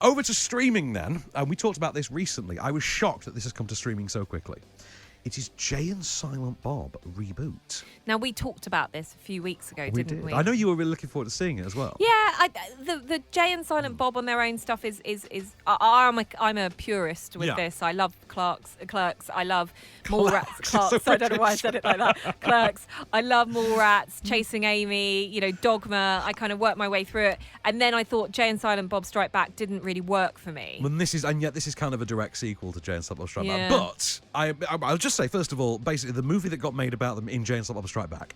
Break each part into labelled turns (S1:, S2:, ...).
S1: over to streaming then. And we talked about this recently. I was shocked that this has come to streaming so quickly. It is Jay and Silent Bob reboot.
S2: Now, we talked about this a few weeks ago, didn't we?
S1: I know you were really looking forward to seeing it as well.
S2: Yeah, the Jay and Silent Bob on their own stuff is I'm a purist with this. I love Clerks. I love Mallrats. Clerks. I don't know why I said it like that. Clerks. I love Mallrats, Chasing Amy, Dogma. I kind of worked my way through it, and then I thought Jay and Silent Bob Strike Back didn't really work for me.
S1: And yet this is kind of a direct sequel to Jay and Silent Bob Strike Back. But I'll just say, first of all, basically the movie that got made about them in Jay and Silent Bob Strike Back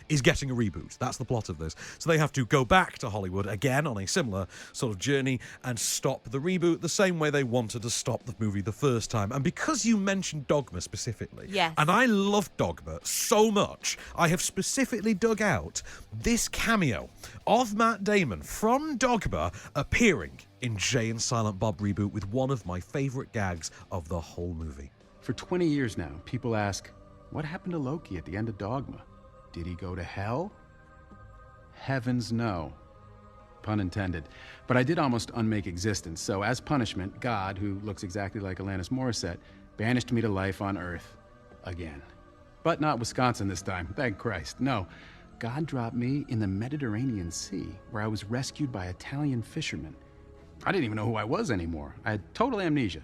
S1: is getting a reboot. That's the plot of this. So they have to go back to Hollywood again on a similar sort of journey and stop the reboot the same way they wanted to stop the movie the first time. And because you mentioned Dogma specifically,
S2: yes,
S1: and I love Dogma so much, I have specifically dug out this cameo of Matt Damon from Dogma appearing in Jay and Silent Bob reboot with one of my favourite gags of the whole movie.
S3: For 20 years now, people ask, what happened to Loki at the end of Dogma? Did he go to hell? Heavens no. Pun intended. But I did almost unmake existence, so as punishment, God, who looks exactly like Alanis Morissette, banished me to life on Earth. Again. But not Wisconsin this time, thank Christ. No. God dropped me in the Mediterranean Sea, where I was rescued by Italian fishermen. I didn't even know who I was anymore. I had total amnesia.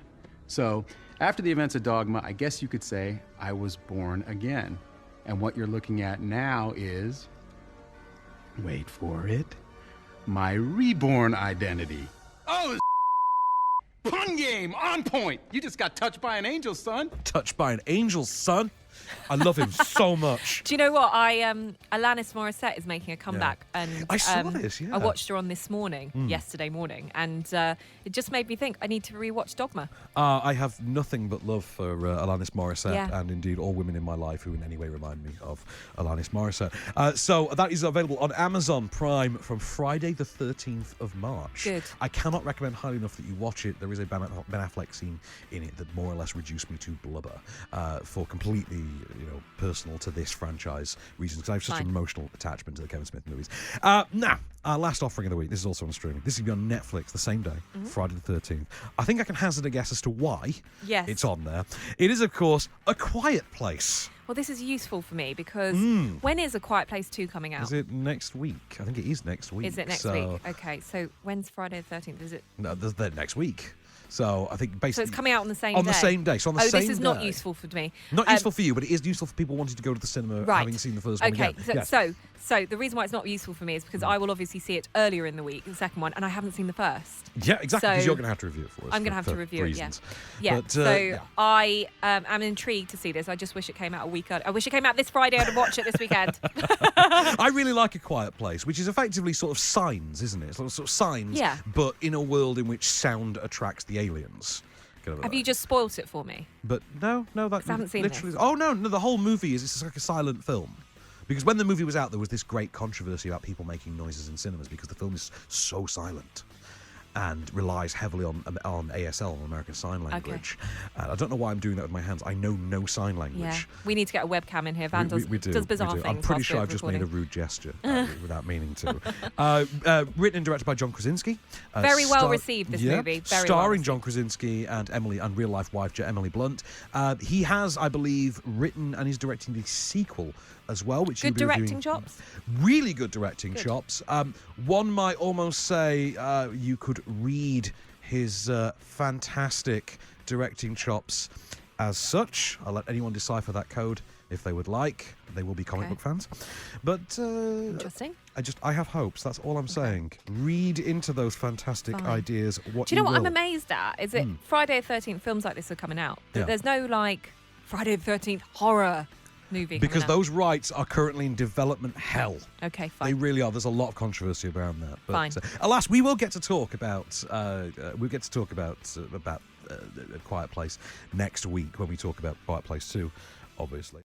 S3: So, after the events of Dogma, I guess you could say I was born again. And what you're looking at now is, wait for it, my reborn identity. Oh, pun game, on point. You just got touched by an angel, son.
S1: Touched by an angel, son? I love him so much.
S2: Do you know what? Alanis Morissette is making a comeback, and
S1: I saw this. Yeah,
S2: I watched her on this morning, yesterday morning, and it just made me think I need to rewatch Dogma.
S1: I have nothing but love for Alanis Morissette, and indeed all women in my life who in any way remind me of Alanis Morissette. So that is available on Amazon Prime from Friday the 13th of March.
S2: Good.
S1: I cannot recommend highly enough that you watch it. There is a Ben Affleck scene in it that more or less reduced me to blubber for completely personal to this franchise reasons, because I have such an emotional attachment to the Kevin Smith movies. Now, our last offering of the week, this is also on streaming. This is going to be on Netflix the same day, Friday the 13th. I think I can hazard a guess as to why it's on there. It is, of course, A Quiet Place.
S2: Well, this is useful for me because when is A Quiet Place 2 coming out?
S1: Is it next week? I think it is next week.
S2: Is it next week? Okay, so when's Friday the 13th? Is it?
S1: No, the next week. So I think basically...
S2: So it's coming out on the same day?
S1: On the same day. So on the same day.
S2: This is not useful for me.
S1: Not useful for you, but it is useful for people wanting to go to the cinema having seen the first one again.
S2: Okay, so the reason why it's not useful for me is because I will obviously see it earlier in the week, the second one, and I haven't seen the first.
S1: Yeah, exactly, because you're going to have to review it for us.
S2: I'm going to have to review it,
S1: yeah.
S2: But, I am intrigued to see this. I just wish it came out a week early. I wish it came out this Friday and I'd watch it this weekend.
S1: I really like A Quiet Place, which is effectively sort of Signs, isn't it? Sort of Signs, but in a world in which sound attracts the aliens.
S2: Have you just spoilt it for me?
S1: But no, that
S2: I haven't seen
S1: literally.
S2: This.
S1: Oh no, the whole movie is like a silent film. Because when the movie was out, there was this great controversy about people making noises in cinemas because the film is so silent and relies heavily on ASL, on American Sign Language. I don't know why I'm doing that with my hands. I know no sign language.
S2: Yeah. We need to get a webcam in here. Van does bizarre things.
S1: I'm pretty sure I've just made a rude gesture without meaning to. Written and directed by John Krasinski.
S2: Very well received, this movie. Very
S1: starring John Krasinski and real-life wife Emily Blunt. He has, I believe, written and is directing the sequel as well, which
S2: good directing chops.
S1: Really good directing chops. One might almost say you could read his fantastic directing chops as such. I'll let anyone decipher that code if they would like. They will be comic book fans. But
S2: interesting.
S1: I have hopes. That's all I'm saying. Read into those fantastic ideas.
S2: Do you know what I'm amazed at? Is it Friday the 13th films like this are coming out? There's no Friday the 13th horror movie.
S1: Because those rights are currently in development hell.
S2: Okay, fine.
S1: They really are. There's a lot of controversy around that. But,
S2: fine.
S1: Alas, we will get to talk about A Quiet Place next week when we talk about Quiet Place 2, obviously.